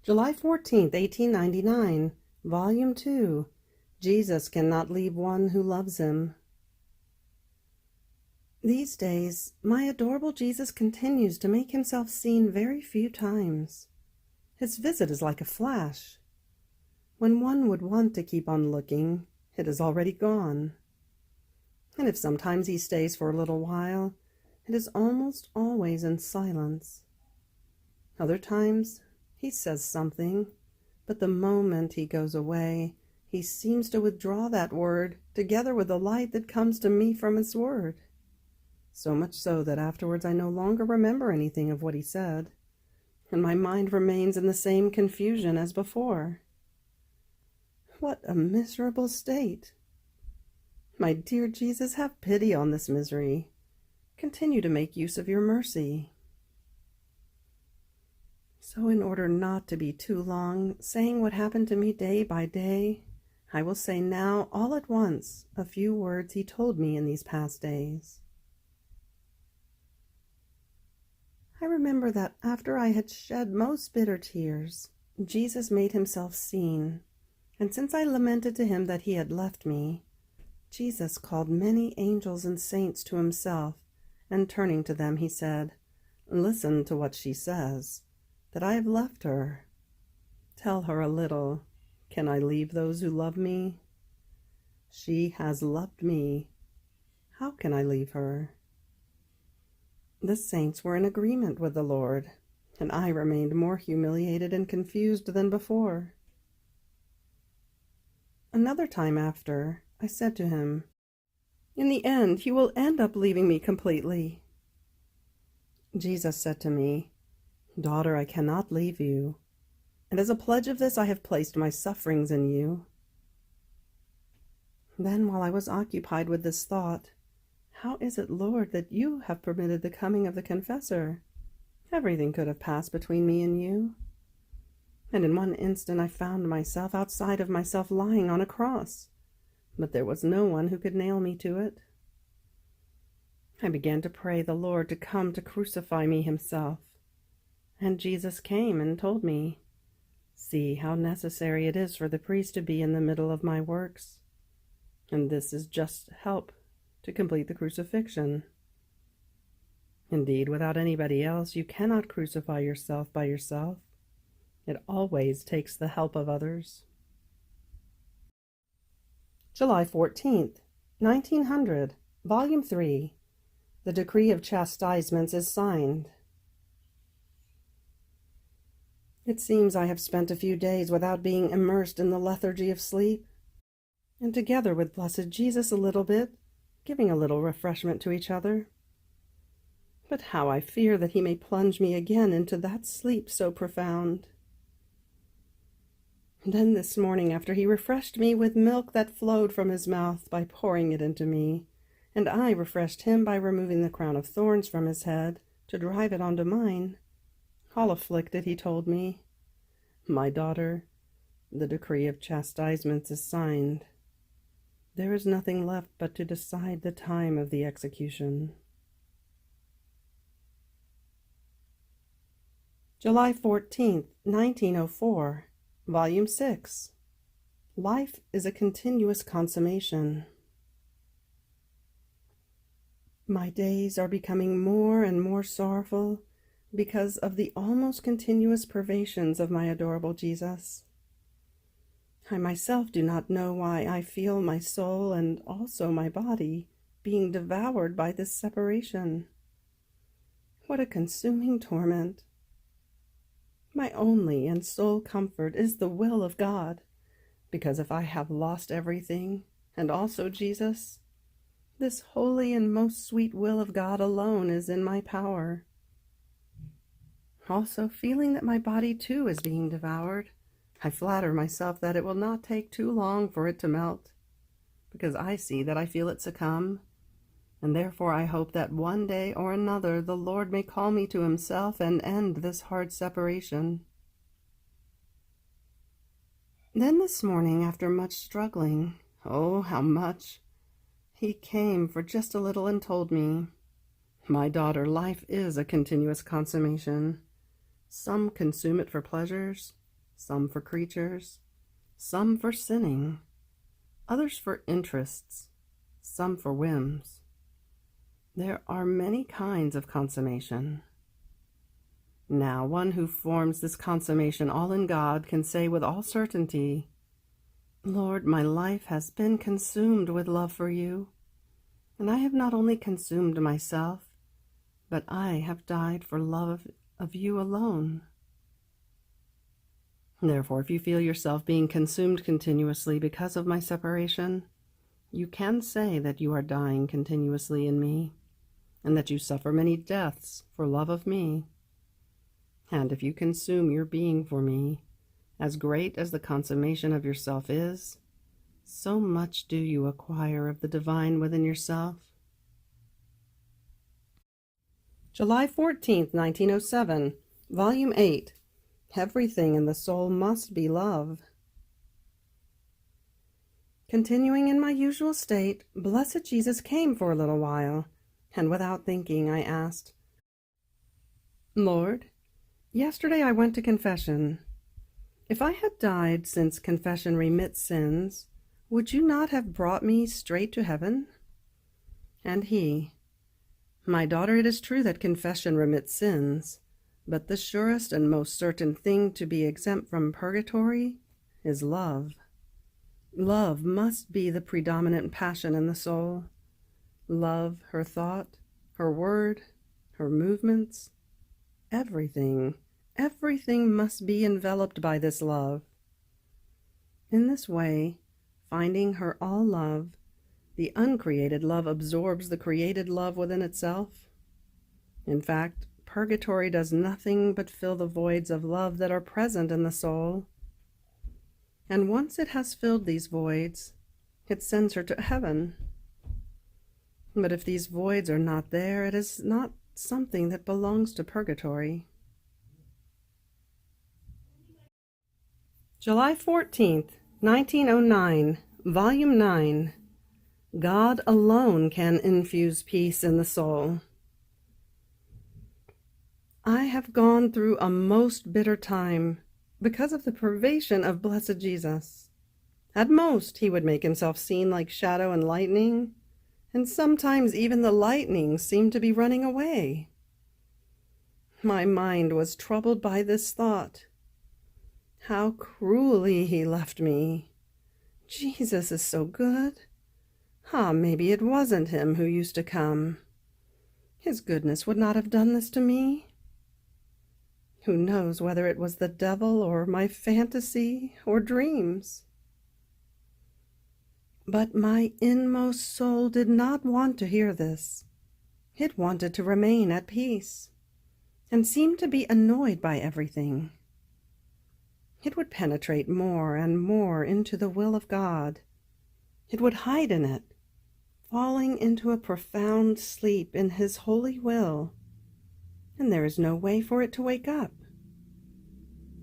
July 14th, 1899, Volume 2, Jesus Cannot Leave One Who Loves Him. These days, my adorable Jesus continues to make himself seen very few times. His visit is like a flash. When one would want to keep on looking, it is already gone. And if sometimes he stays for a little while, it is almost always in silence. Other times, he says something, but the moment he goes away, he seems to withdraw that word, together with the light that comes to me from his word. So much so that afterwards I no longer remember anything of what he said, and my mind remains in the same confusion as before. What a miserable state! My dear Jesus, have pity on this misery. Continue to make use of your mercy. So in order not to be too long saying what happened to me day by day, I will say now all at once a few words he told me in these past days. I remember that after I had shed most bitter tears, Jesus made himself seen, and since I lamented to him that he had left me, Jesus called many angels and saints to himself, and turning to them he said, "Listen to what she says, that I have left her. Tell her a little. Can I leave those who love me? She has loved me. How can I leave her?" The saints were in agreement with the Lord, and I remained more humiliated and confused than before. Another time after, I said to him, "In the end, you will end up leaving me completely." Jesus said to me, "Daughter, I cannot leave you, and as a pledge of this I have placed my sufferings in you." Then, while I was occupied with this thought, "How is it, Lord, that you have permitted the coming of the confessor? Everything could have passed between me and you." And in one instant I found myself outside of myself lying on a cross, but there was no one who could nail me to it. I began to pray the Lord to come to crucify me himself. And Jesus came and told me, "See how necessary it is for the priest to be in the middle of my works. And this is just help to complete the crucifixion. Indeed, without anybody else, you cannot crucify yourself by yourself. It always takes the help of others." July 14th, 1900, Volume 3. The Decree of Chastisements is signed. It seems I have spent a few days without being immersed in the lethargy of sleep, and together with blessed Jesus a little bit, giving a little refreshment to each other. But how I fear that he may plunge me again into that sleep so profound. Then this morning, after he refreshed me with milk that flowed from his mouth by pouring it into me, and I refreshed him by removing the crown of thorns from his head to drive it onto mine, all afflicted, he told me, "My daughter, the decree of chastisements is signed. There is nothing left but to decide the time of the execution." July 14th, 1904, Volume 6. Life is a continuous consummation. My days are becoming more and more sorrowful because of the almost continuous privations of my adorable Jesus. I myself do not know why I feel my soul and also my body being devoured by this separation. What a consuming torment! My only and sole comfort is the will of God, because if I have lost everything, and also Jesus, this holy and most sweet will of God alone is in my power. Also, feeling that my body too is being devoured, I flatter myself that it will not take too long for it to melt, because I see that I feel it succumb, and therefore I hope that one day or another the Lord may call me to himself and end this hard separation. Then this morning, after much struggling, oh, how much, he came for just a little and told me, "My daughter, life is a continuous consummation. Some consume it for pleasures, some for creatures, some for sinning, others for interests, some for whims. There are many kinds of consummation. Now, one who forms this consummation all in God can say with all certainty, Lord, my life has been consumed with love for you, and I have not only consumed myself, but I have died for love of you alone. Therefore, if you feel yourself being consumed continuously because of my separation, you can say that you are dying continuously in me, and that you suffer many deaths for love of me. And if you consume your being for me, as great as the consummation of yourself is, so much do you acquire of the divine within yourself. July 14th, 1907, Volume 8. Everything in the soul must be love. Continuing in my usual state, Blessed Jesus came for a little while, and without thinking I asked, Lord, yesterday I went to confession. If I had died since confession remits sins, would you not have brought me straight to heaven? And he, My daughter, it is true that confession remits sins, but the surest and most certain thing to be exempt from purgatory is love. Love must be the predominant passion in the soul. Love, her thought, her word, her movements, everything must be enveloped by this love. In this way, finding her all love, the uncreated love absorbs the created love within itself. In fact, purgatory does nothing but fill the voids of love that are present in the soul. And once it has filled these voids, it sends her to heaven. But if these voids are not there, it is not something that belongs to purgatory. July 14th, 1909, Volume 9. God alone can infuse peace in the soul. I have gone through a most bitter time because of the privation of Blessed Jesus. At most, he would make himself seen like shadow and lightning, and sometimes even the lightning seemed to be running away. My mind was troubled by this thought. How cruelly he left me. Jesus is so good. Maybe it wasn't him who used to come. His goodness would not have done this to me. Who knows whether it was the devil or my fantasy or dreams? But my inmost soul did not want to hear this. It wanted to remain at peace, and seemed to be annoyed by everything. It would penetrate more and more into the will of God. It would hide in it, falling into a profound sleep in his holy will, and there is no way for it to wake up.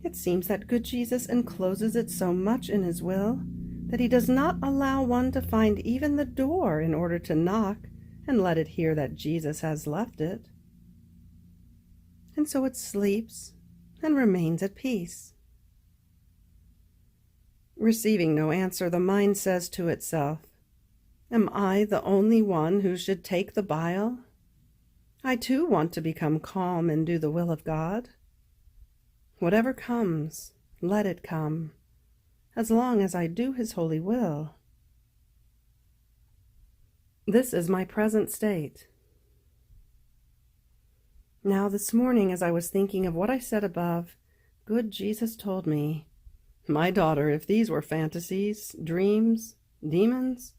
It seems that good Jesus encloses it so much in his will that he does not allow one to find even the door in order to knock and let it hear that Jesus has left it. And so it sleeps and remains at peace. Receiving no answer, the mind says to itself, Am I the only one who should take the bile? I too want to become calm and do the will of God. Whatever comes, let it come, as long as I do his holy will. This is my present state. Now this morning, as I was thinking of what I said above, good Jesus told me, My daughter, if these were fantasies, dreams, demons,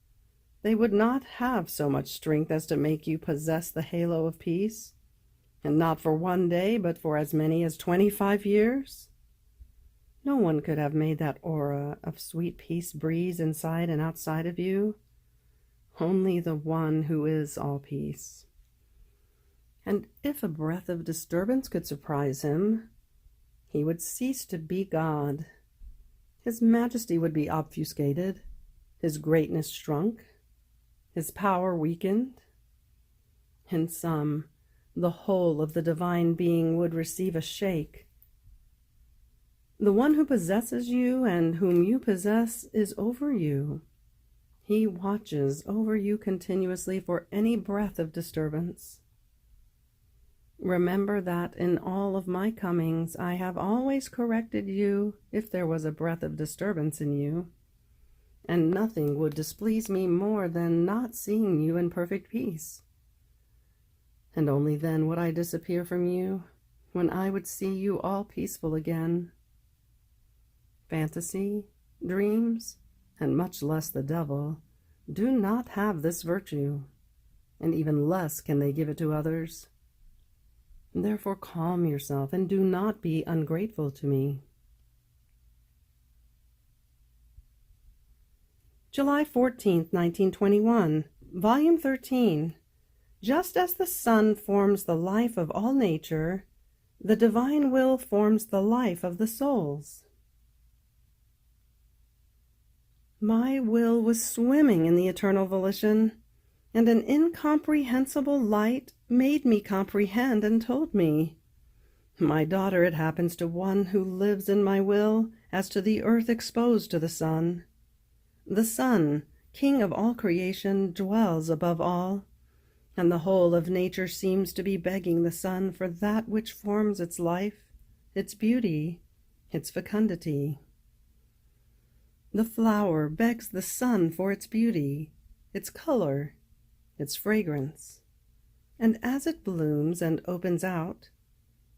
they would not have so much strength as to make you possess the halo of peace, and not for one day, but for as many as 25 years. No one could have made that aura of sweet peace breeze inside and outside of you. Only the one who is all peace. And if a breath of disturbance could surprise him, he would cease to be God. His majesty would be obfuscated, his greatness shrunk, his power weakened. In sum, the whole of the divine being would receive a shake. The one who possesses you and whom you possess is over you. He watches over you continuously for any breath of disturbance. Remember that in all of my comings I have always corrected you if there was a breath of disturbance in you, and nothing would displease me more than not seeing you in perfect peace. And only then would I disappear from you, when I would see you all peaceful again. Fantasy, dreams, and much less the devil, do not have this virtue, and even less can they give it to others. Therefore calm yourself and do not be ungrateful to me. July 14th, 1921, Volume 13. Just as the sun forms the life of all nature, the divine will forms the life of the souls. My will was swimming in the eternal volition, and an incomprehensible light made me comprehend and told me, "My daughter, it happens to one who lives in my will as to the earth exposed to the sun. The sun, king of all creation, dwells above all, and the whole of nature seems to be begging the sun for that which forms its life, its beauty, its fecundity. The flower begs the sun for its beauty, its color, its fragrance, and as it blooms and opens out,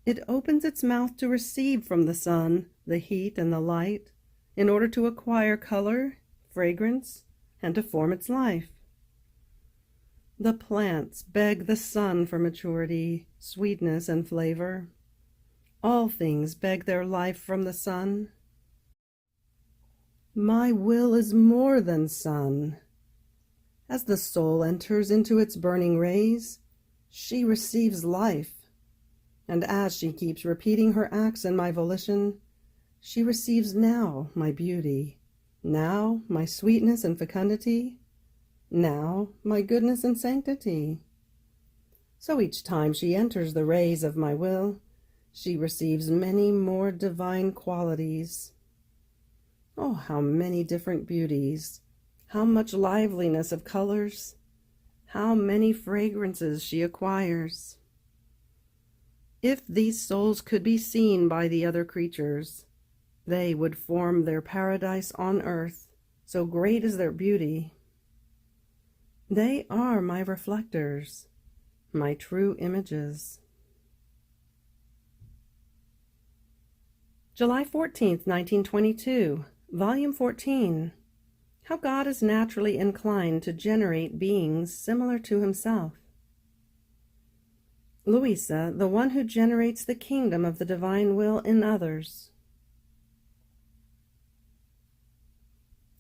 it opens its mouth to receive from the sun the heat and the light in order to acquire color, fragrance, and to form its life. The plants beg the sun for maturity, sweetness, and flavor. All things beg their life from the sun. My will is more than sun. As the soul enters into its burning rays, she receives life, and as she keeps repeating her acts in my volition, she receives now my beauty, now my sweetness and fecundity, now my goodness and sanctity. So each time she enters the rays of my will, she receives many more divine qualities. Oh, how many different beauties, how much liveliness of colors, how many fragrances she acquires. If these souls could be seen by the other creatures, they would form their paradise on earth, so great is their beauty. They are my reflectors, my true images. July 14th, 1922, Volume 14. How God is naturally inclined to generate beings similar to himself. Luisa, the one who generates the kingdom of the divine will in others.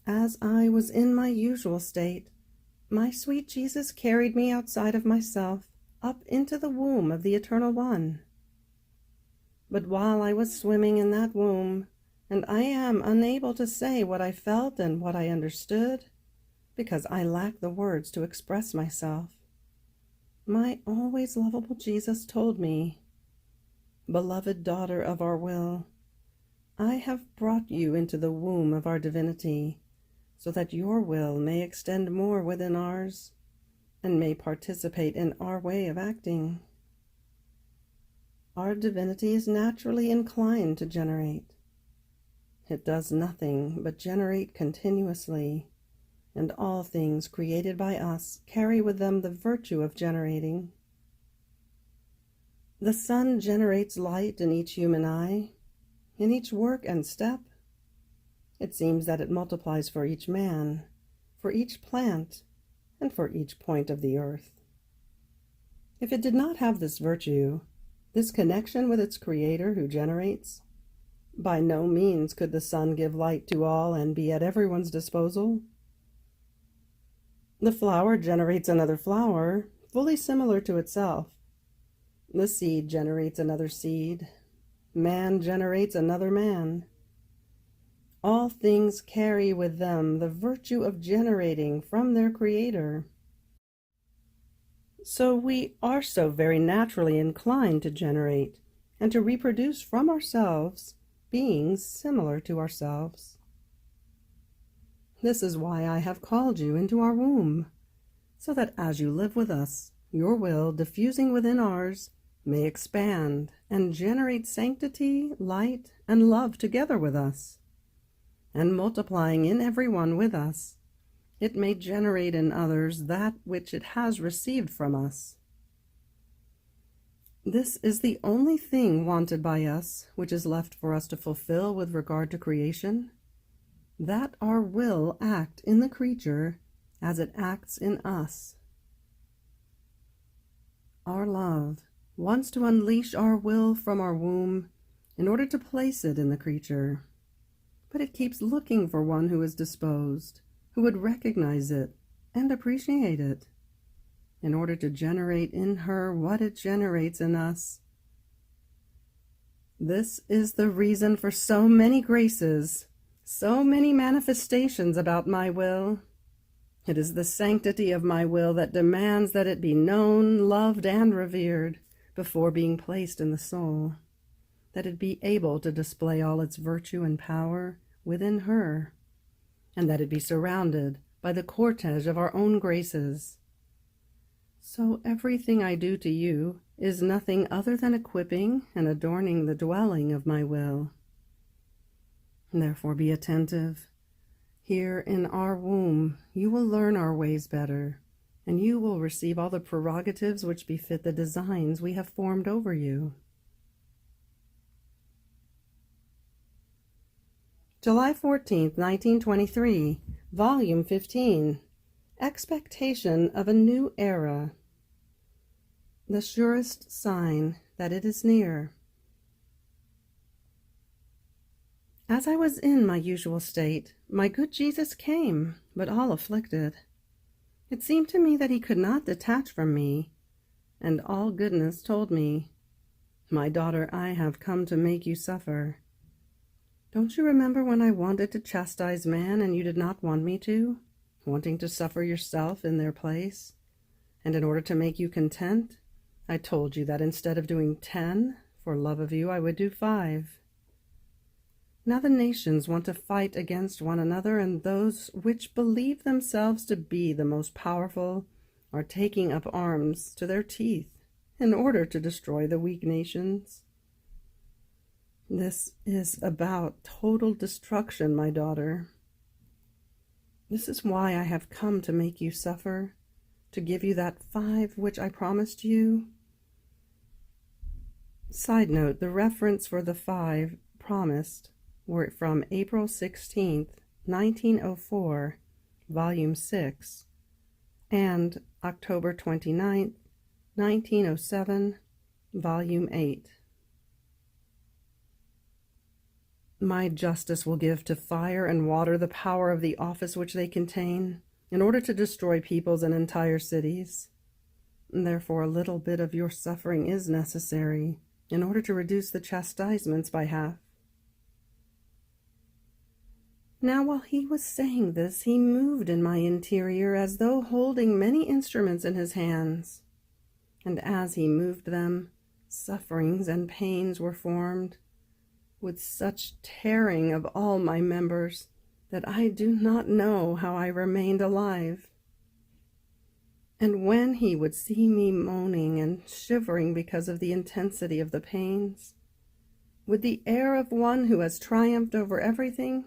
As I was in my usual state, my sweet Jesus carried me outside of myself, up into the womb of the Eternal One. But while I was swimming in that womb, and I am unable to say what I felt and what I understood, because I lack the words to express myself, my always lovable Jesus told me, "Beloved daughter of our will, I have brought you into the womb of our divinity, so that your will may extend more within ours, and may participate in our way of acting. Our divinity is naturally inclined to generate. It does nothing but generate continuously, and all things created by us carry with them the virtue of generating. The sun generates light in each human eye, in each work and step. It seems that it multiplies for each man, for each plant, and for each point of the earth. If it did not have this virtue, this connection with its Creator who generates, by no means could the sun give light to all and be at everyone's disposal. The flower generates another flower, fully similar to itself. The seed generates another seed. Man generates another man. All things carry with them the virtue of generating from their Creator. So we are so very naturally inclined to generate and to reproduce from ourselves beings similar to ourselves. This is why I have called you into our womb, so that as you live with us, your will, diffusing within ours, may expand and generate sanctity, light, and love together with us. And multiplying in everyone with us, it may generate in others that which it has received from us. This is the only thing wanted by us which is left for us to fulfill with regard to creation, that our will act in the creature as it acts in us. Our love wants to unleash our will from our womb in order to place it in the creature, but it keeps looking for one who is disposed, who would recognize it and appreciate it, in order to generate in her what it generates in us. This is the reason for so many graces, so many manifestations about my will. It is the sanctity of my will that demands that it be known, loved, and revered before being placed in the soul, that it be able to display all its virtue and power within her, and that it be surrounded by the cortege of our own graces. So everything I do to you is nothing other than equipping and adorning the dwelling of my will. Therefore be attentive. Here in our womb you will learn our ways better, and you will receive all the prerogatives which befit the designs we have formed over you. July 14th, 1923, Volume 15, Expectation of a New Era. The surest sign that it is near. As I was in my usual state, my good Jesus came, but all afflicted. It seemed to me that he could not detach from me, and all goodness told me, "My daughter, I have come to make you suffer." Don't you remember when I wanted to chastise man and you did not want me to, wanting to suffer yourself in their place? And in order to make you content, I told you that instead of doing 10, for love of you, I would do 5. Now the nations want to fight against one another, and those which believe themselves to be the most powerful are taking up arms to their teeth in order to destroy the weak nations. This is about total destruction, my daughter. This is why I have come to make you suffer, to give you that 5 which I promised you. Side note, the reference for the 5 promised were from April 16th, 1904, Volume 6, and October 29th, 1907, Volume 8. My justice will give to fire and water the power of the office which they contain, in order to destroy peoples and entire cities. Therefore, a little bit of your suffering is necessary, in order to reduce the chastisements by half. Now, while he was saying this, he moved in my interior as though holding many instruments in his hands. And as he moved them, sufferings and pains were formed, with such tearing of all my members, that I do not know how I remained alive. And when he would see me moaning and shivering because of the intensity of the pains, with the air of one who has triumphed over everything,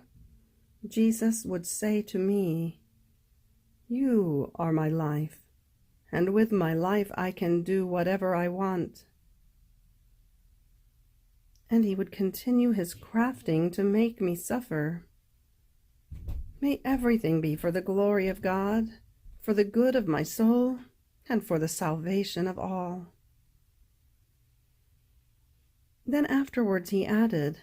Jesus would say to me, "You are my life, and with my life I can do whatever I want." And he would continue his crafting to make me suffer. May everything be for the glory of God, for the good of my soul, and for the salvation of all. Then afterwards he added,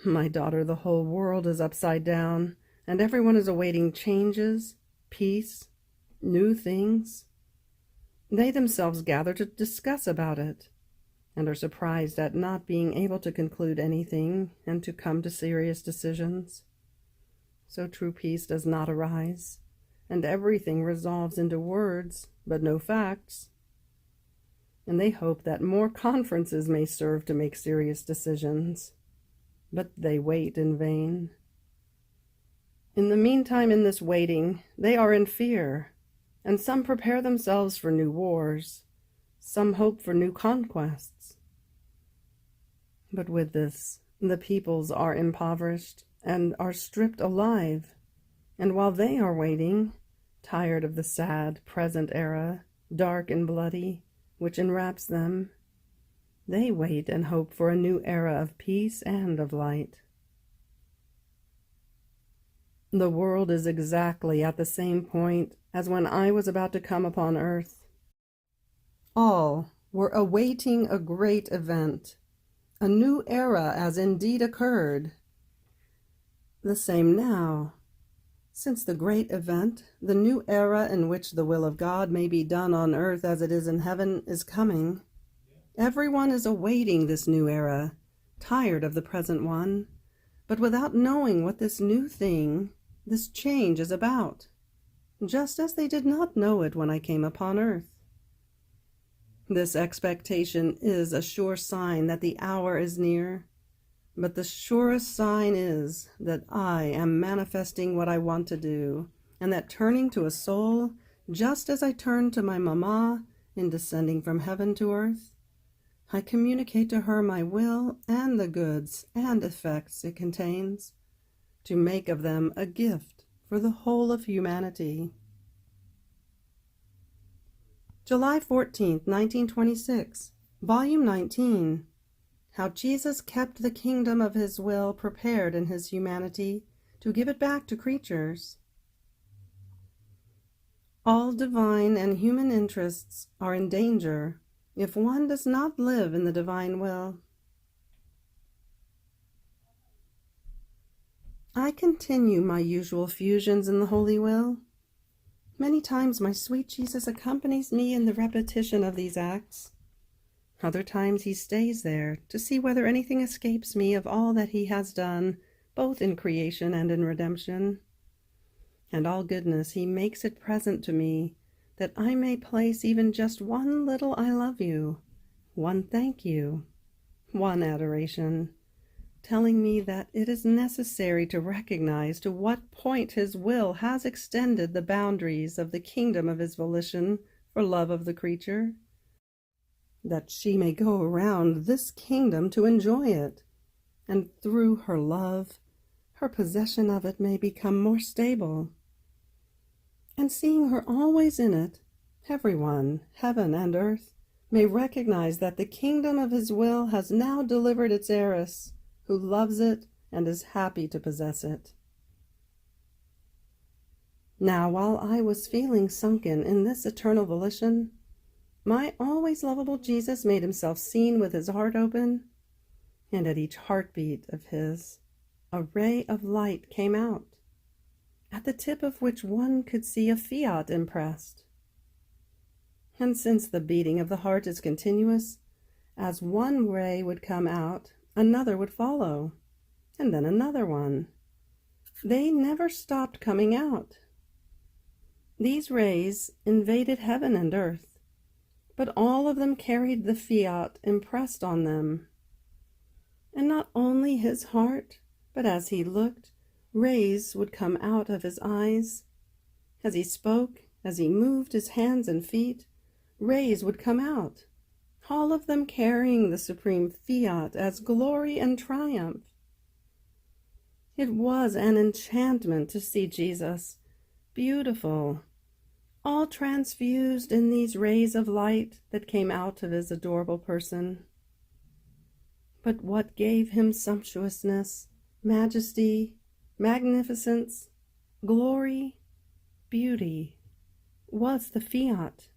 "My daughter, the whole world is upside down, and everyone is awaiting changes, peace, new things. They themselves gather to discuss about it, and are surprised at not being able to conclude anything and to come to serious decisions. So true peace does not arise, and everything resolves into words, but no facts. And they hope that more conferences may serve to make serious decisions. but they wait in vain. In the meantime, in this waiting, they are in fear, and some prepare themselves for new wars, some hope for new conquests. But with this, the peoples are impoverished and are stripped alive, and while they are waiting, tired of the sad present era, dark and bloody, which enwraps them, they wait and hope for a new era of peace and of light. The world is exactly at the same point as when I was about to come upon earth. All were awaiting a great event, a new era as indeed occurred. The same now, since the great event, the new era in which the will of God may be done on earth as it is in heaven, is coming. Everyone is awaiting this new era, tired of the present one, but without knowing what this new thing, this change is about, just as they did not know it when I came upon earth. This expectation is a sure sign that the hour is near, but the surest sign is that I am manifesting what I want to do, and that turning to a soul, just as I turned to my mamma in descending from heaven to earth, I communicate to her my will and the goods and effects it contains, to make of them a gift for the whole of humanity. July 14th, 1926, Volume 19. How Jesus kept the kingdom of his will prepared in his humanity to give it back to creatures. All divine and human interests are in danger if one does not live in the divine will. I continue my usual fusions in the Holy Will. Many times my sweet Jesus accompanies me in the repetition of these acts. Other times he stays there to see whether anything escapes me of all that he has done, both in creation and in redemption. And all goodness he makes it present to me, that I may place even just one little I love you, one thank you, one adoration, telling me that it is necessary to recognize to what point his will has extended the boundaries of the kingdom of his volition for love of the creature, that she may go around this kingdom to enjoy it, and through her love, her possession of it may become more stable. And seeing her always in it, everyone, heaven and earth, may recognize that the kingdom of his will has now delivered its heiress, who loves it and is happy to possess it. Now, while I was feeling sunken in this eternal volition, my always lovable Jesus made himself seen with his heart open, and at each heartbeat of his, a ray of light came out, at the tip of which one could see a fiat impressed. And since the beating of the heart is continuous, as one ray would come out, another would follow, and then another one. They never stopped coming out. These rays invaded heaven and earth, but all of them carried the fiat impressed on them. And not only his heart, but as he looked, rays would come out of his eyes. As he spoke, as he moved his hands and feet, rays would come out, all of them carrying the supreme fiat as glory and triumph. It was an enchantment to see Jesus, beautiful, all transfused in these rays of light that came out of his adorable person. But what gave him sumptuousness, majesty, magnificence, glory, beauty, was the fiat.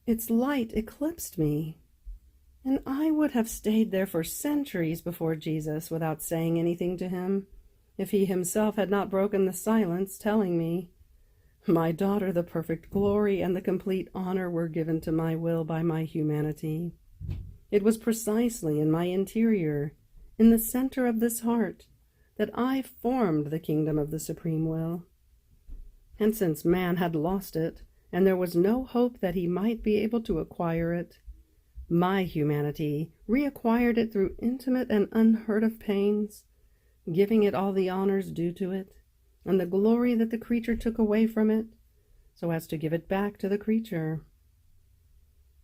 Its light eclipsed me, and I would have stayed there for centuries before Jesus without saying anything to him, if he himself had not broken the silence, telling me, "My daughter, the perfect glory and the complete honor were given to my will by my humanity. It was precisely in my interior, in the center of this heart, that I formed the kingdom of the supreme will. And since man had lost it, and there was no hope that he might be able to acquire it, My humanity reacquired it through intimate and unheard-of pains, giving it all the honors due to it, and the glory that the creature took away from it, so as to give it back to the creature.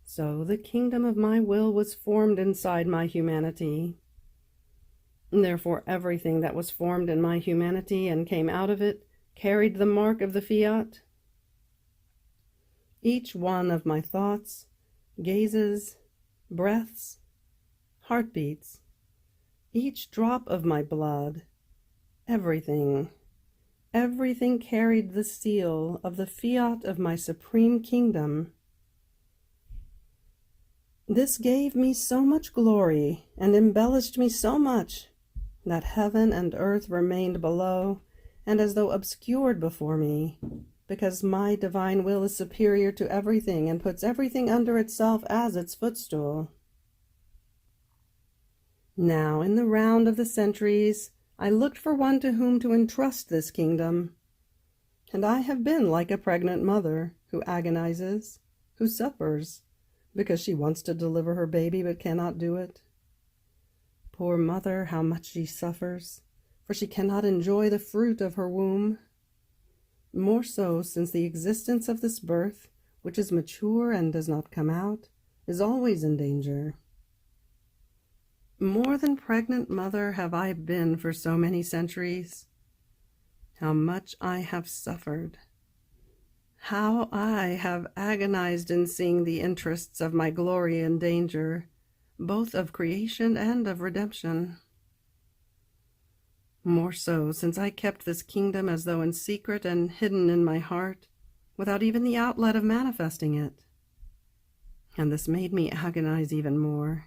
So the kingdom of my will was formed inside my humanity. Therefore, everything that was formed in my humanity and came out of it carried the mark of the fiat. Each one of my thoughts, gazes, breaths, heartbeats, each drop of my blood, everything carried the seal of the fiat of my supreme kingdom. This gave me so much glory and embellished me so much that heaven and earth remained below and as though obscured before me, because my divine will is superior to everything and puts everything under itself as its footstool. Now, in the round of the centuries, I looked for one to whom to entrust this kingdom, and I have been like a pregnant mother who agonizes, who suffers, because she wants to deliver her baby but cannot do it. Poor mother, how much she suffers, for she cannot enjoy the fruit of her womb. More so since the existence of this birth, which is mature and does not come out, is always in danger. More than pregnant mother have I been for so many centuries. How much I have suffered. How I have agonized in seeing the interests of my glory in danger, both of creation and of redemption. More so since I kept this kingdom as though in secret and hidden in my heart, without even the outlet of manifesting it. And this made me agonize even more,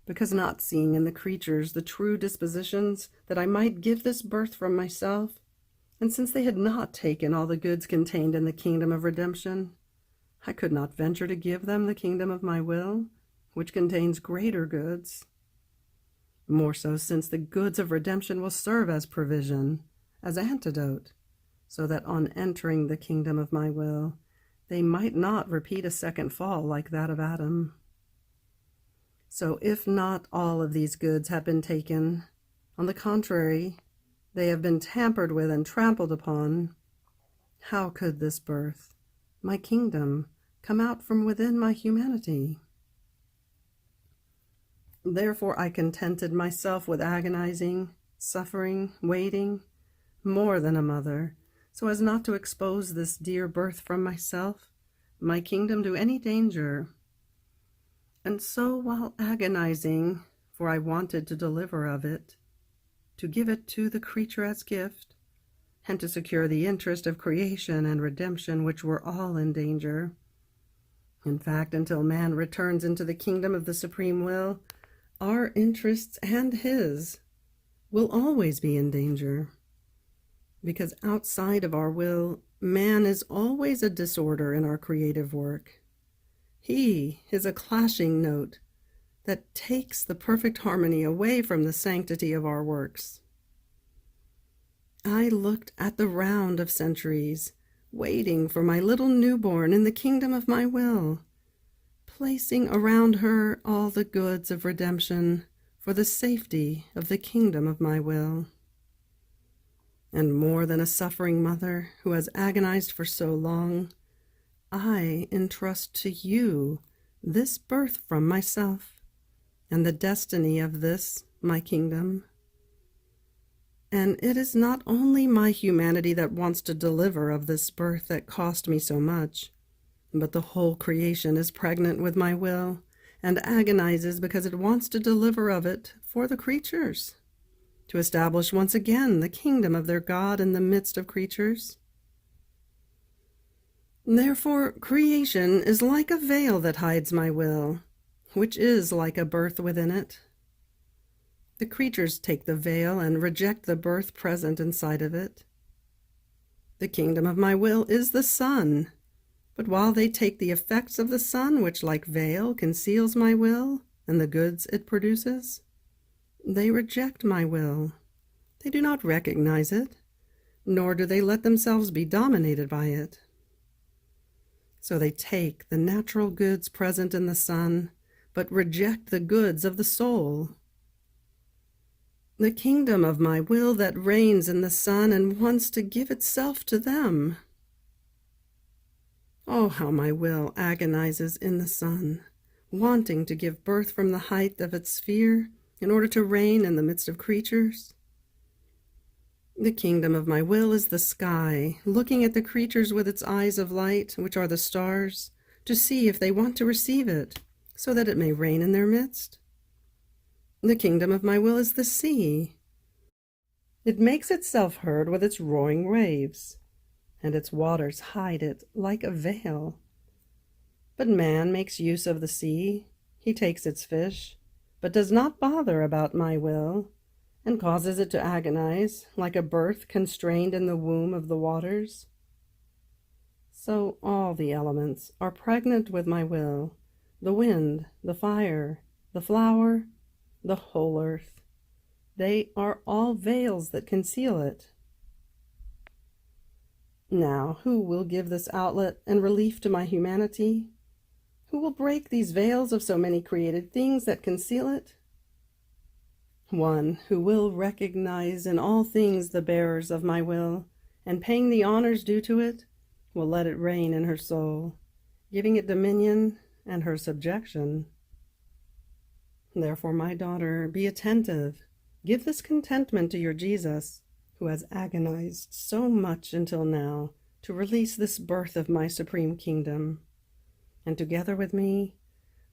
because not seeing in the creatures the true dispositions that I might give this birth from myself, and since they had not taken all the goods contained in the kingdom of redemption, I could not venture to give them the kingdom of my will, which contains greater goods. More so since the goods of redemption will serve as provision, as antidote, so that on entering the kingdom of my will, they might not repeat a second fall like that of Adam. So if not all of these goods have been taken, on the contrary, they have been tampered with and trampled upon, how could this birth, my kingdom, come out from within my humanity? Therefore I contented myself with agonizing, suffering, waiting, more than a mother, so as not to expose this dear birth from myself, my kingdom, to any danger. And so while agonizing, for I wanted to deliver of it, to give it to the creature as gift, and to secure the interest of creation and redemption, which were all in danger. In fact, until man returns into the kingdom of the supreme will, our interests and his will always be in danger, because outside of our will, man is always a disorder in our creative work. He is a clashing note that takes the perfect harmony away from the sanctity of our works. I looked at the round of centuries, waiting for my little newborn in the kingdom of my will, placing around her all the goods of redemption for the safety of the kingdom of my will. And more than a suffering mother who has agonized for so long, I entrust to you this birth from myself and the destiny of this, my kingdom. And it is not only my humanity that wants to deliver of this birth that cost me so much, but the whole creation is pregnant with my will and agonizes because it wants to deliver of it for the creatures, to establish once again the kingdom of their God in the midst of creatures. Therefore, creation is like a veil that hides my will, which is like a birth within it. The creatures take the veil and reject the birth present inside of it. The kingdom of my will is the sun, but while they take the effects of the sun, which like veil conceals my will and the goods it produces, they reject my will. They do not recognize it, nor do they let themselves be dominated by it. So they take the natural goods present in the sun, but reject the goods of the soul. The kingdom of my will that reigns in the sun and wants to give itself to them. Oh, how my will agonizes in the sun, wanting to give birth from the height of its sphere in order to reign in the midst of creatures. The kingdom of my will is the sky, looking at the creatures with its eyes of light, which are the stars, to see if they want to receive it, so that it may reign in their midst. The kingdom of my will is the sea. It makes itself heard with its roaring waves, and its waters hide it like a veil. But man makes use of the sea. He takes its fish, but does not bother about my will, and causes it to agonize like a birth constrained in the womb of the waters. So all the elements are pregnant with my will, the wind, the fire, the flower, the whole earth. They are all veils that conceal it. Now, who will give this outlet and relief to my humanity? Who will break these veils of so many created things that conceal it? One who will recognize in all things the bearers of my will, and paying the honors due to it, will let it reign in her soul, giving it dominion and her subjection. Therefore, my daughter, be attentive. Give this contentment to your Jesus, who has agonized so much until now to release this birth of my supreme kingdom. And together with me,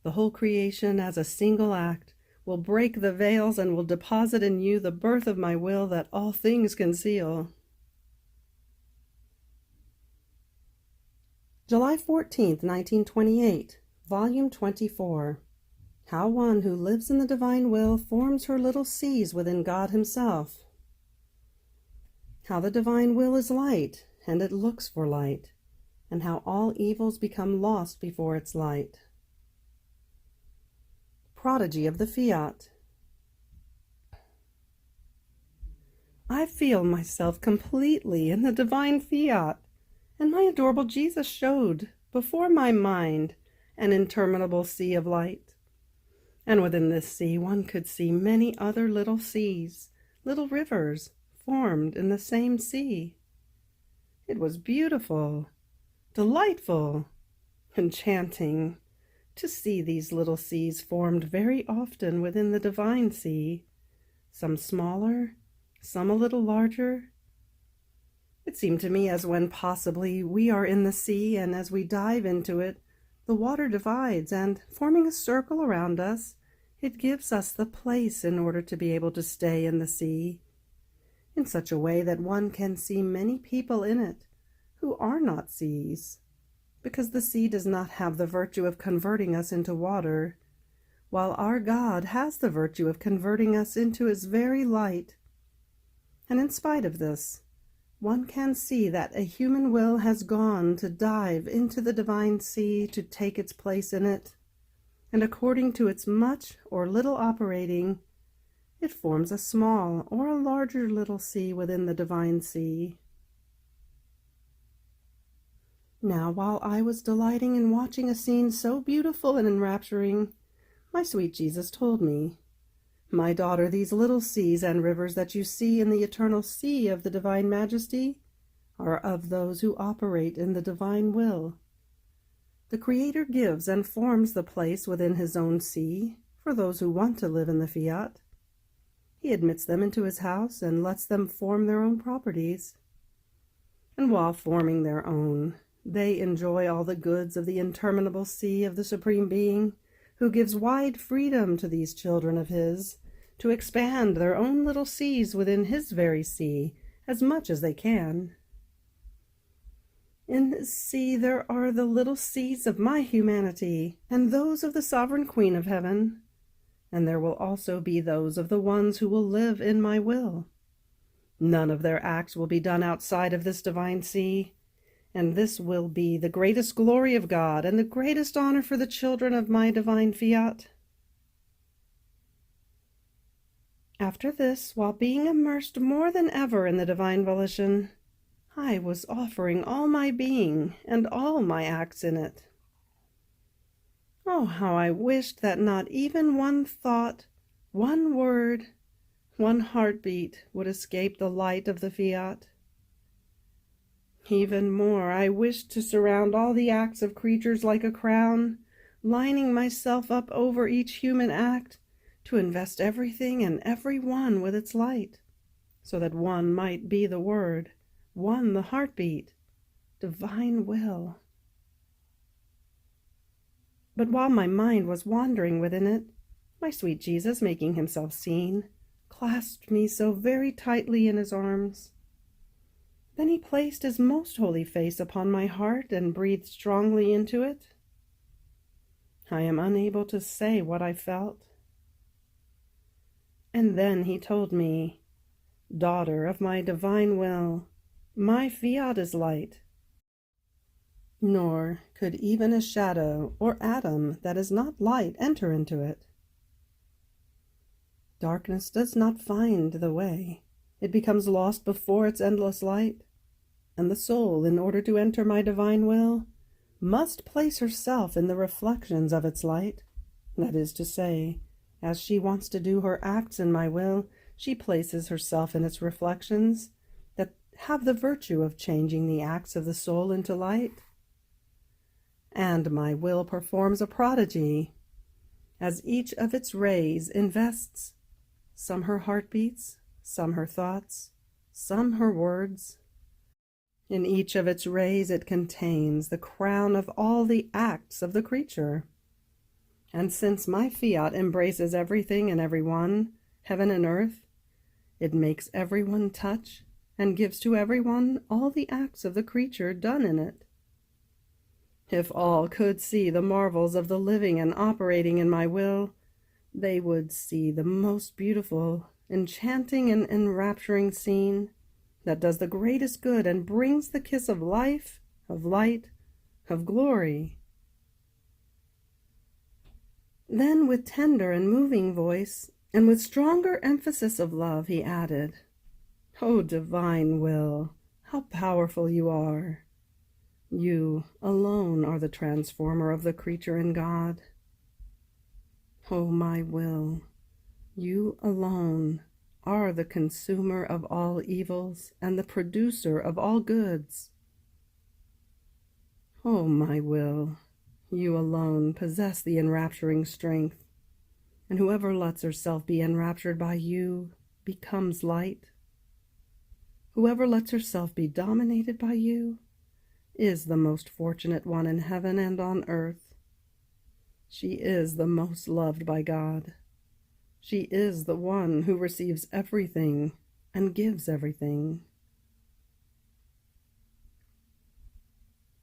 the whole creation as a single act will break the veils and will deposit in you the birth of my will that all things conceal. July 14th, 1928, Volume 24. How one who lives in the divine will forms her little seas within God himself. How the divine will is light, and it looks for light, and how all evils become lost before its light. Prodigy of the Fiat. I feel myself completely in the divine Fiat, and my adorable Jesus showed before my mind an interminable sea of light. And within this sea one could see many other little seas, little rivers, formed in the same sea. It was beautiful, delightful, enchanting to see these little seas formed very often within the divine sea, some smaller, some a little larger. It seemed to me as when possibly we are in the sea, and as we dive into it, the water divides, and, forming a circle around us, it gives us the place in order to be able to stay in the sea, in such a way that one can see many people in it who are not seas, because the sea does not have the virtue of converting us into water, while our God has the virtue of converting us into his very light. And in spite of this, one can see that a human will has gone to dive into the divine sea to take its place in it, and according to its much or little operating, it forms a small or a larger little sea within the divine sea. Now, while I was delighting in watching a scene so beautiful and enrapturing, my sweet Jesus told me, "My daughter, these little seas and rivers that you see in the eternal sea of the divine majesty are of those who operate in the divine will. The Creator gives and forms the place within his own sea for those who want to live in the Fiat. He admits them into his house and lets them form their own properties. And while forming their own, they enjoy all the goods of the interminable sea of the Supreme Being, who gives wide freedom to these children of his to expand their own little seas within his very sea as much as they can. In this sea there are the little seas of my humanity and those of the Sovereign Queen of Heaven, and there will also be those of the ones who will live in my will. None of their acts will be done outside of this divine sea, and this will be the greatest glory of God and the greatest honor for the children of my divine Fiat." After this, while being immersed more than ever in the divine volition, I was offering all my being and all my acts in it. Oh, how I wished that not even one thought, one word, one heartbeat would escape the light of the fiat. Even more, I wished to surround all the acts of creatures like a crown, lining myself up over each human act, to invest everything and every one with its light, so that one might be the word, one the heartbeat, divine will. But while my mind was wandering within it, my sweet Jesus, making himself seen, clasped me so very tightly in his arms. Then he placed his most holy face upon my heart and breathed strongly into it. I am unable to say what I felt. And then he told me, "Daughter of my divine will, my fiat is light, nor could even a shadow or atom that is not light enter into it. Darkness does not find the way. It becomes lost before its endless light, and the soul, in order to enter my divine will, must place herself in the reflections of its light. That is to say, as she wants to do her acts in my will, she places herself in its reflections that have the virtue of changing the acts of the soul into light. And my will performs a prodigy, as each of its rays invests, some her heartbeats, some her thoughts, some her words. In each of its rays it contains the crown of all the acts of the creature. And since my fiat embraces everything and everyone, heaven and earth, it makes everyone touch and gives to everyone all the acts of the creature done in it. If all could see the marvels of the living and operating in my will, they would see the most beautiful, enchanting, and enrapturing scene that does the greatest good and brings the kiss of life, of light, of glory." Then, with tender and moving voice, and with stronger emphasis of love, he added, "O divine will, how powerful you are! You alone are the transformer of the creature in God. O my will, you alone are the consumer of all evils and the producer of all goods. O my will, you alone possess the enrapturing strength, and whoever lets herself be enraptured by you becomes light. Whoever lets herself be dominated by you is the most fortunate one in heaven and on earth. She is the most loved by God. She is the one who receives everything and gives everything."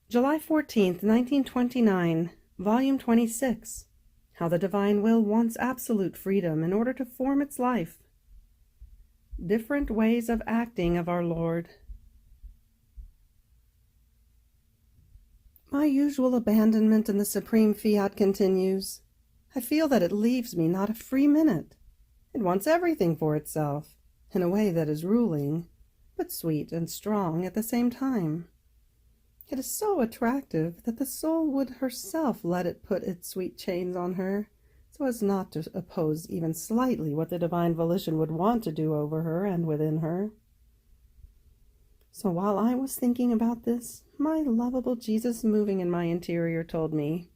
July 14th, 1929, Volume 26, How the Divine Will Wants Absolute Freedom in Order to Form Its Life. Different Ways of Acting of Our Lord. My usual abandonment in the supreme fiat continues. I feel that it leaves me not a free minute. It wants everything for itself, in a way that is ruling, but sweet and strong at the same time. It is so attractive that the soul would herself let it put its sweet chains on her, so as not to oppose even slightly what the divine volition would want to do over her and within her. So while I was thinking about this, my lovable Jesus moving in my interior told me,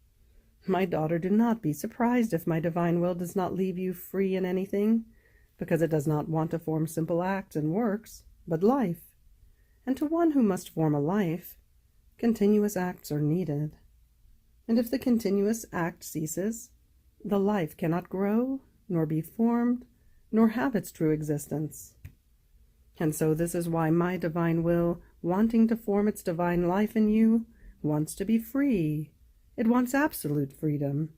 "My daughter, do not be surprised if my divine will does not leave you free in anything, because it does not want to form simple acts and works, but life. And to one who must form a life, continuous acts are needed. And if the continuous act ceases, the life cannot grow, nor be formed, nor have its true existence. And so this is why my divine will, wanting to form its divine life in you, wants to be free. It wants absolute freedom.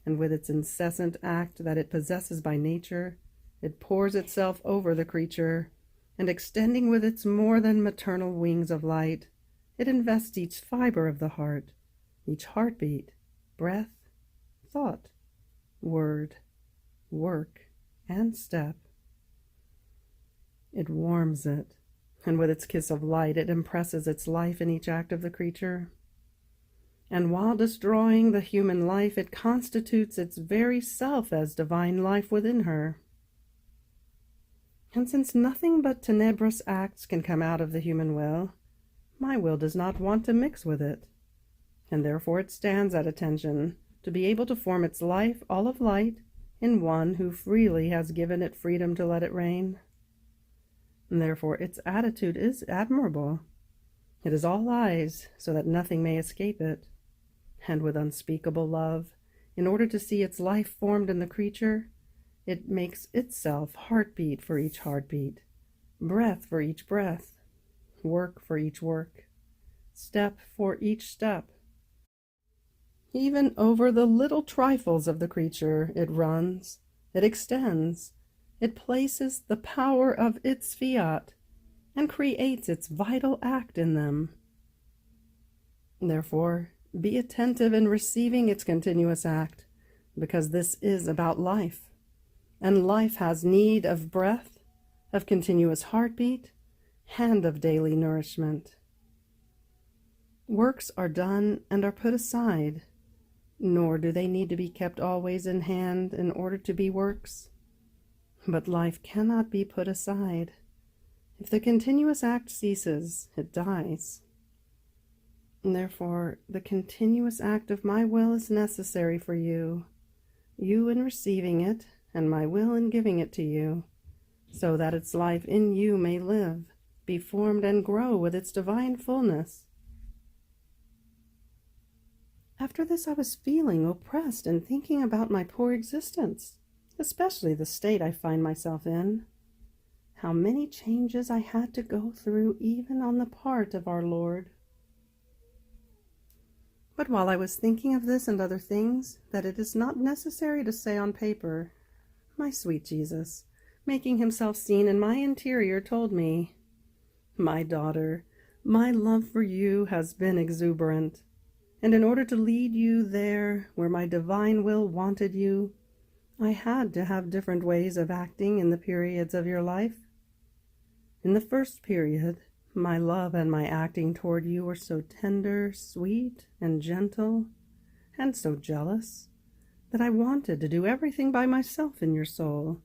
And with its incessant act that it possesses by nature, it pours itself over the creature, and extending with its more than maternal wings of light, it invests each fiber of the heart, each heartbeat, breath, thought, word, work, and step. It warms it, and with its kiss of light it impresses its life in each act of the creature. and while destroying the human life, it constitutes its very self as divine life within her. And since nothing but tenebrous acts can come out of the human will, my will does not want to mix with it, and therefore it stands at attention to be able to form its life all of light in one who freely has given it freedom to let it reign. And therefore its attitude is admirable. It is all eyes, so that nothing may escape it, and with unspeakable love, in order to see its life formed in the creature, it makes itself heartbeat for each heartbeat, breath for each breath, work for each work, step for each step. Even over the little trifles of the creature, it runs, it extends, it places the power of its fiat, and creates its vital act in them. Therefore, be attentive in receiving its continuous act, because this is about life, and life has need of breath, of continuous heartbeat, and of daily nourishment. Works are done and are put aside, nor do they need to be kept always in hand in order to be works. But life cannot be put aside. If the continuous act ceases, it dies. And therefore, the continuous act of my will is necessary for you, you in receiving it, and my will in giving it to you, so that its life in you may live, be formed, and grow with its divine fullness. After this, I was feeling oppressed and thinking about my poor existence, especially the state I find myself in. How many changes I had to go through even on the part of our Lord. But while I was thinking of this and other things that it is not necessary to say on paper, my sweet Jesus, making himself seen in my interior, told me, "My daughter, my love for you has been exuberant, and in order to lead you there where my divine will wanted you, I had to have different ways of acting in the periods of your life. In the first period, my love and my acting toward you were so tender, sweet, and gentle, and so jealous, that I wanted to do everything by myself in your soul,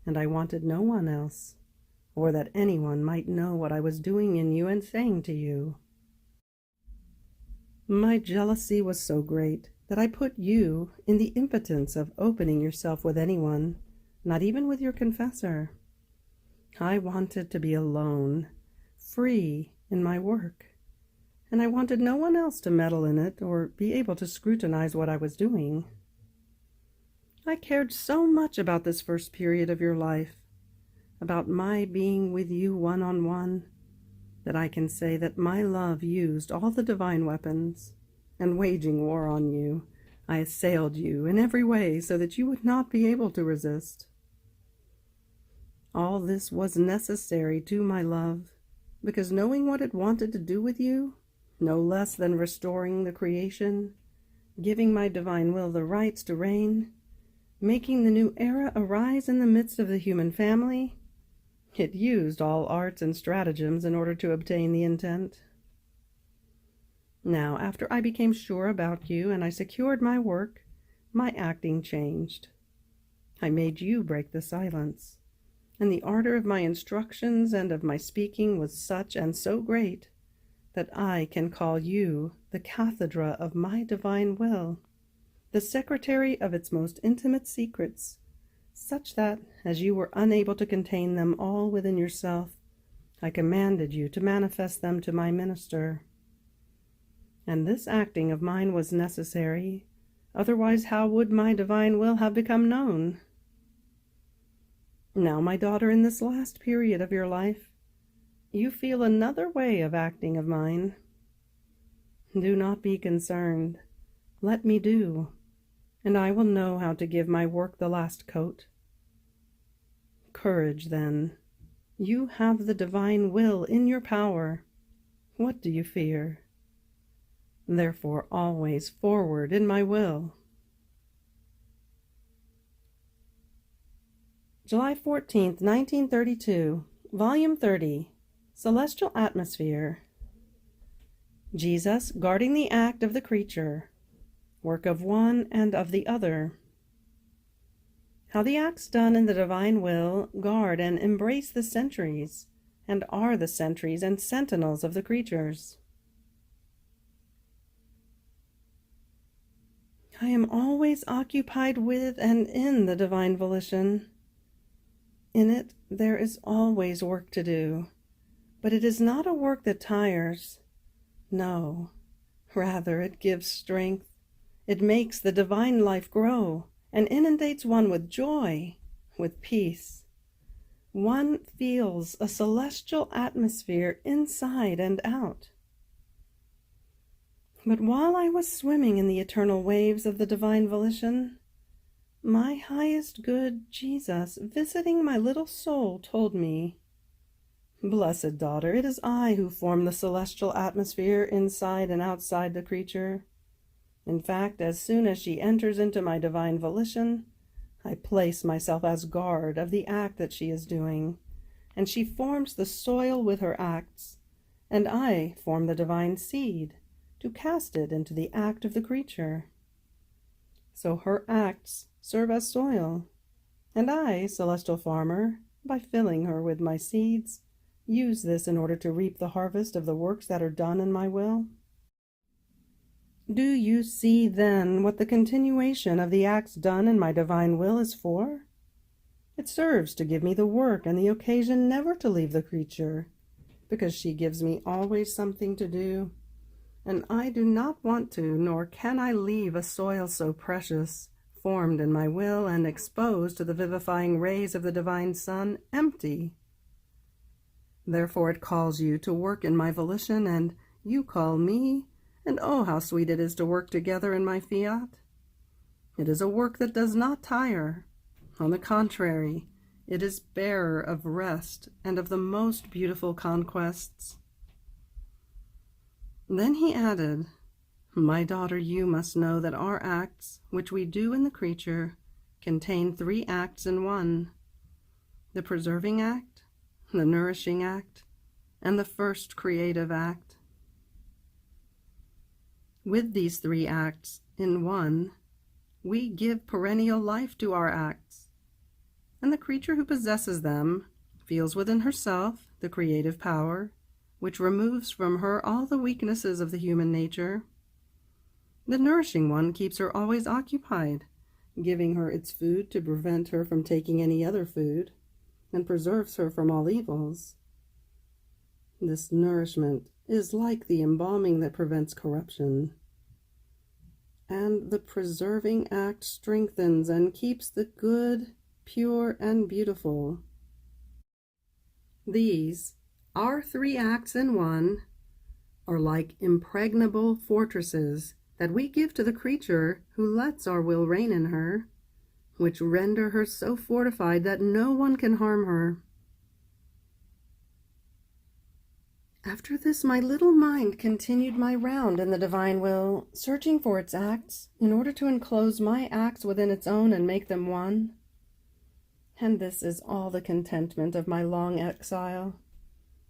and I wanted no one else, or that anyone might know what I was doing in you and saying to you. My jealousy was so great that I put you in the impotence of opening yourself with anyone, not even with your confessor. I wanted to be alone, free in my work, and I wanted no one else to meddle in it or be able to scrutinize what I was doing. I cared so much about this first period of your life, about my being with you one-on-one, that I can say that my love used all the divine weapons, and waging war on you, I assailed you in every way so that you would not be able to resist. All this was necessary to my love, because knowing what it wanted to do with you, no less than restoring the creation, giving my divine will the rights to reign, making the new era arise in the midst of the human family, it used all arts and stratagems in order to obtain the intent. Now, after I became sure about you and I secured my work, my acting changed. I made you break the silence, and the ardor of my instructions and of my speaking was such and so great that I can call you the cathedra of my divine will, the secretary of its most intimate secrets, such that, as you were unable to contain them all within yourself, I commanded you to manifest them to my minister. And this acting of mine was necessary, otherwise how would my divine will have become known? Now, my daughter, in this last period of your life, you feel another way of acting of mine. Do not be concerned. Let me do, and I will know how to give my work the last coat. Courage, then. You have the divine will in your power. What do you fear? Therefore, always forward in my will. July 14th, 1932, Volume 30, Celestial Atmosphere. Jesus guarding the act of the creature, work of one and of the other. How the acts done in the divine will guard and embrace the sentries, and are the sentries and sentinels of the creatures. I am always occupied with and in the divine volition. In it there is always work to do, but it is not a work that tires. No, rather it gives strength. It makes the divine life grow and inundates one with joy, with peace. One feels a celestial atmosphere inside and out. But while I was swimming in the eternal waves of the divine volition, my highest good, Jesus, visiting my little soul, told me, "Blessed daughter, it is I who form the celestial atmosphere inside and outside the creature. In fact, as soon as she enters into my divine volition, I place myself as guard of the act that she is doing, and she forms the soil with her acts, and I form the divine seed to cast it into the act of the creature. So her acts serve as soil, and I, celestial farmer, by filling her with my seeds, use this in order to reap the harvest of the works that are done in my will. Do you see then what the continuation of the acts done in my divine will is for? It serves to give me the work and the occasion never to leave the creature, because she gives me always something to do, and I do not want to, nor can I leave a soil so precious, formed in my will and exposed to the vivifying rays of the divine sun, empty. Therefore it calls you to work in my volition, and you call me, and oh, how sweet it is to work together in my fiat. It is a work that does not tire. On the contrary, it is bearer of rest and of the most beautiful conquests." Then he added, "My daughter, you must know that our acts, which we do in the creature, contain 3 acts in one: the preserving act, the nourishing act, and the first creative act. With these 3 acts in one, we give perennial life to our acts, and the creature who possesses them feels within herself the creative power, which removes from her all the weaknesses of the human nature. The nourishing one keeps her always occupied, giving her its food to prevent her from taking any other food, and preserves her from all evils. This nourishment is like the embalming that prevents corruption. And the preserving act strengthens and keeps the good, pure, and beautiful. These, our 3 acts in one, are like impregnable fortresses that we give to the creature who lets our will reign in her, which render her so fortified that no one can harm her. After this, my little mind continued my round in the divine will, searching for its acts, in order to enclose my acts within its own and make them one. And this is all the contentment of my long exile,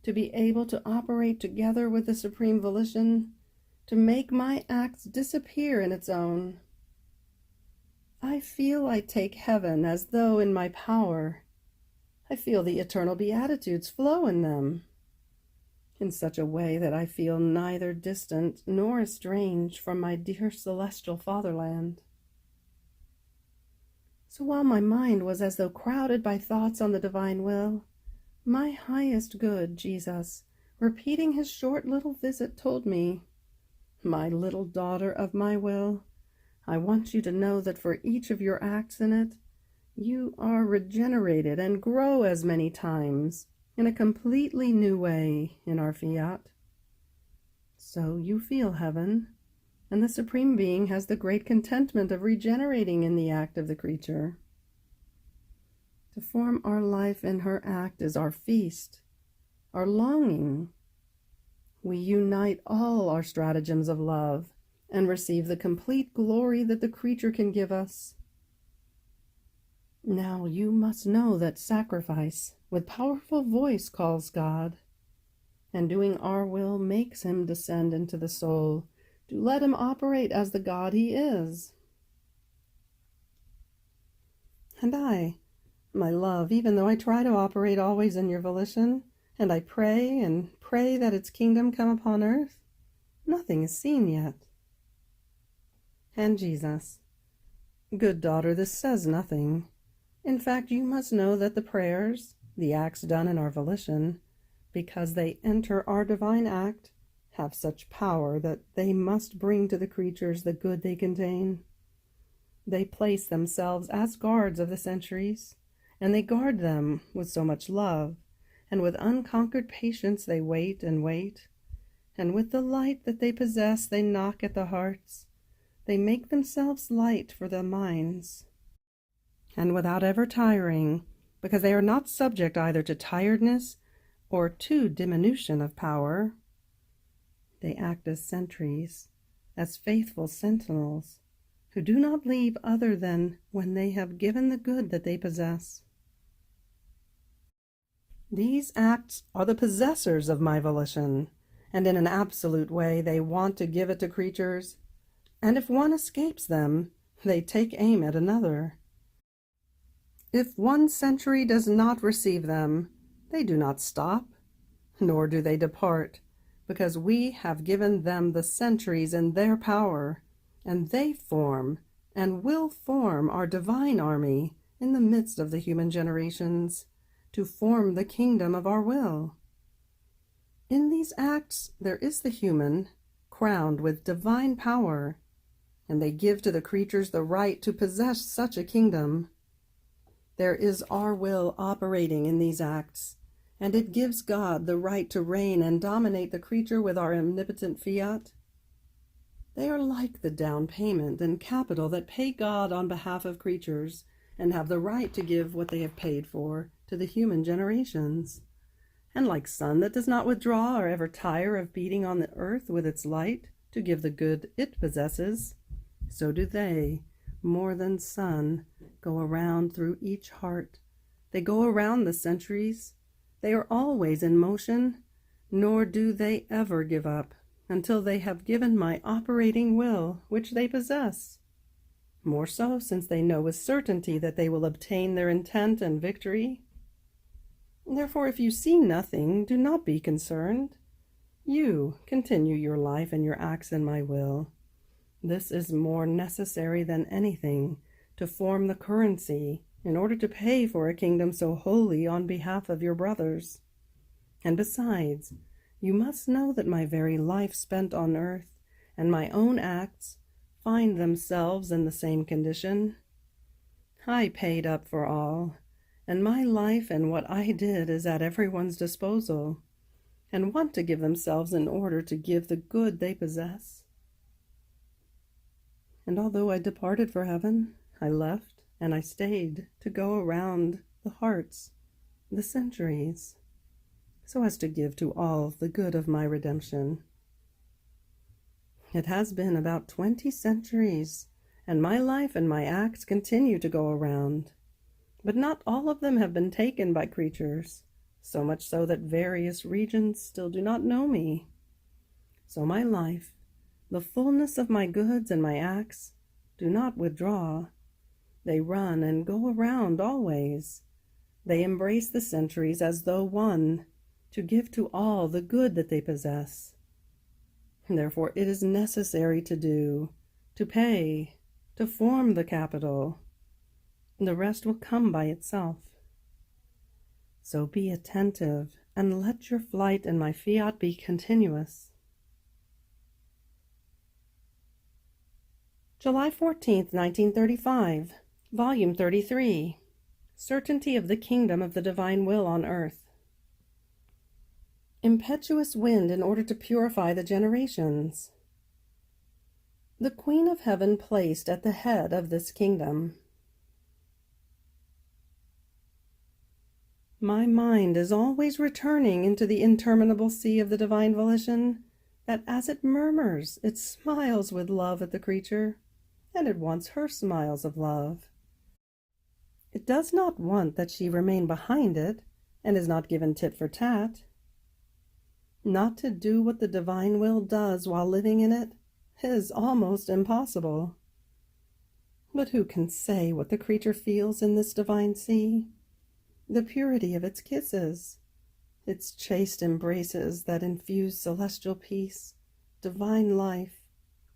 to be able to operate together with the supreme volition, to make my acts disappear in its own. I feel I take heaven as though in my power. I feel the eternal beatitudes flow in them, in such a way that I feel neither distant nor estranged from my dear celestial fatherland. So while my mind was as though crowded by thoughts on the divine will, my highest good, Jesus, repeating his short little visit, told me, "My little daughter of my will, I want you to know that for each of your acts in it, you are regenerated and grow as many times, in a completely new way, in our fiat. So you feel heaven, and the Supreme Being has the great contentment of regenerating in the act of the creature. To form our life in her act is our feast, our longing. We unite all our stratagems of love and receive the complete glory that the creature can give us. Now you must know that sacrifice with powerful voice calls God. and doing our will makes him descend into the soul, to let him operate as the God he is. And I, my love, even though I try to operate always in your volition, and I pray and pray that its kingdom come upon earth, nothing is seen yet. And Jesus, good daughter, this says nothing. In fact, you must know that the prayers, the acts done in our volition, because they enter our divine act, have such power that they must bring to the creatures the good they contain. They place themselves as guards of the centuries, and they guard them with so much love, and with unconquered patience they wait and wait, and with the light that they possess they knock at the hearts. They make themselves light for the minds, and without ever tiring, because they are not subject either to tiredness or to diminution of power. They act as sentries, as faithful sentinels, who do not leave other than when they have given the good that they possess. These acts are the possessors of my volition, and in an absolute way they want to give it to creatures, and if one escapes them, they take aim at another. If one century does not receive them, they do not stop, nor do they depart, because we have given them the centuries in their power, and they form and will form our divine army in the midst of the human generations, to form the kingdom of our will. In these acts there is the human, crowned with divine power, and they give to the creatures the right to possess such a kingdom. There is our will operating in these acts, and it gives God the right to reign and dominate the creature with our omnipotent fiat. They are like the down payment and capital that pay God on behalf of creatures, and have the right to give what they have paid for to the human generations. And like sun that does not withdraw or ever tire of beating on the earth with its light to give the good it possesses, so do they, more than sun, go around through each heart. They go around the centuries. They are always in motion, nor do they ever give up until they have given my operating will, which they possess. More so, since they know with certainty that they will obtain their intent and victory. Therefore, if you see nothing, do not be concerned. You continue your life and your acts in my will. This is more necessary than anything, to form the currency in order to pay for a kingdom so holy on behalf of your brothers. And besides, you must know that my very life spent on earth and my own acts find themselves in the same condition. I paid up for all, and my life and what I did is at everyone's disposal, and want to give themselves in order to give the good they possess. And although I departed for heaven, I left and I stayed to go around the hearts, the centuries, so as to give to all the good of my redemption. It has been about 20 centuries, and my life and my acts continue to go around, but not all of them have been taken by creatures, so much so that various regions still do not know me. So my life, the fullness of my goods and my acts, do not withdraw. They run and go around always. They embrace the centuries as though one, to give to all the good that they possess. Therefore it is necessary to do, to pay, to form the capital. The rest will come by itself. So be attentive, and let your flight and my fiat be continuous. July 14th, 1935, Volume 33, Certainty of the Kingdom of the Divine Will on Earth. Impetuous wind in order to purify the generations. The Queen of Heaven placed at the head of this kingdom. My mind is always returning into the interminable sea of the divine volition, that as it murmurs, it smiles with love at the creature, and it wants her smiles of love. It does not want that she remain behind it, and is not given tit for tat. Not to do what the divine will does while living in it is almost impossible. But who can say what the creature feels in this divine sea? The purity of its kisses, its chaste embraces that infuse celestial peace, divine life,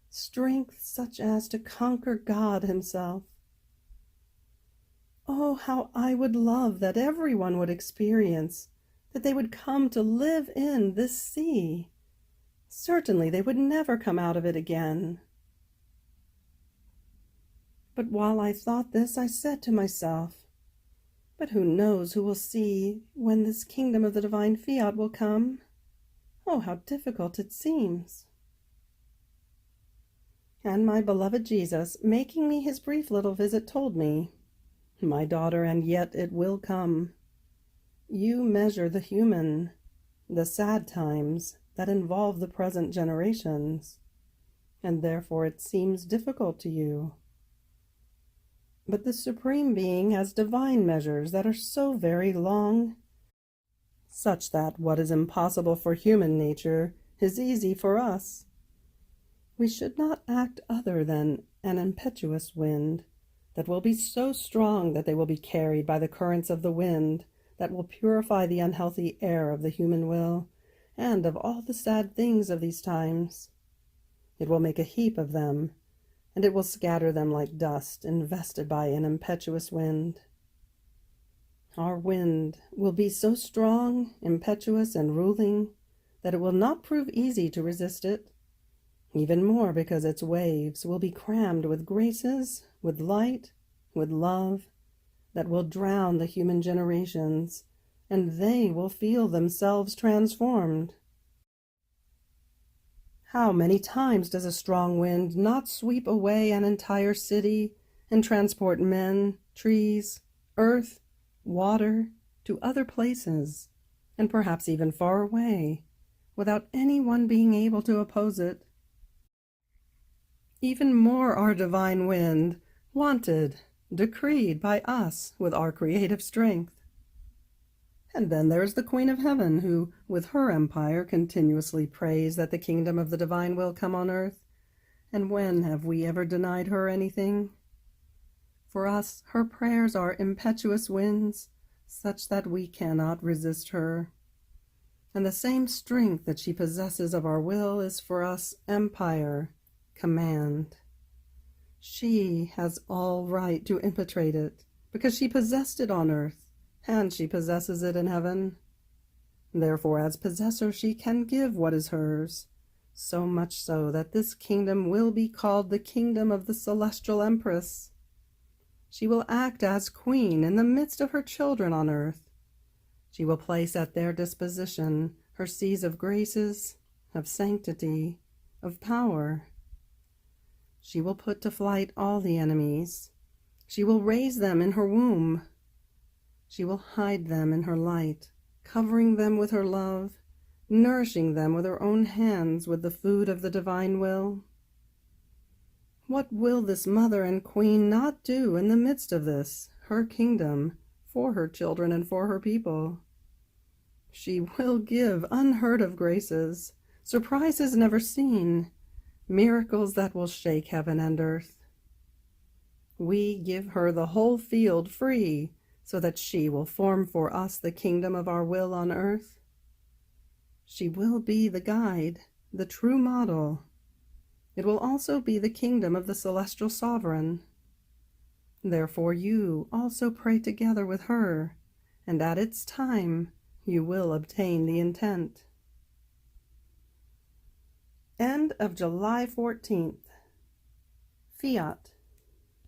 strength such as to conquer God himself. Oh, how I would love that everyone would experience, that they would come to live in this sea. Certainly they would never come out of it again. But while I thought this, I said to myself, but who knows who will see when this kingdom of the divine fiat will come? Oh, how difficult it seems. And my beloved Jesus, making me his brief little visit, told me, my daughter, and yet it will come. You measure the human, the sad times that involve the present generations, and therefore it seems difficult to you. But the Supreme Being has divine measures that are so very long, such that what is impossible for human nature is easy for us. We should not act other than an impetuous wind that will be so strong that they will be carried by the currents of the wind that will purify the unhealthy air of the human will and of all the sad things of these times. It will make a heap of them, and it will scatter them like dust invested by an impetuous wind. Our wind will be so strong, impetuous, and ruling that it will not prove easy to resist it, even more because its waves will be crammed with graces, with light, with love, that will drown the human generations, and they will feel themselves transformed. How many times does a strong wind not sweep away an entire city and transport men, trees, earth, water to other places, and perhaps even far away, without anyone being able to oppose it? Even more our divine wind, wanted, decreed by us with our creative strength. And then there is the Queen of Heaven, who, with her empire, continuously prays that the kingdom of the divine will come on earth. And when have we ever denied her anything? For us, her prayers are impetuous winds, such that we cannot resist her. And the same strength that she possesses of our will is for us empire, command. She has all right to impetrate it, because she possessed it on earth, and she possesses it in heaven. Therefore, as possessor, she can give what is hers, so much so that this kingdom will be called the kingdom of the celestial empress. She will act as queen in the midst of her children on earth. She will place at their disposition her seas of graces, of sanctity, of power. She will put to flight all the enemies. She will raise them in her womb. She will hide them in her light, covering them with her love, nourishing them with her own hands with the food of the divine will. What will this mother and queen not do in the midst of this, her kingdom, for her children and for her people? She will give unheard of graces, surprises never seen, miracles that will shake heaven and earth. We give her the whole field free, so that she will form for us the kingdom of our will on earth. She will be the guide, the true model. It will also be the kingdom of the celestial sovereign. Therefore you also pray together with her, and at its time you will obtain the intent. End of July 14th. Fiat.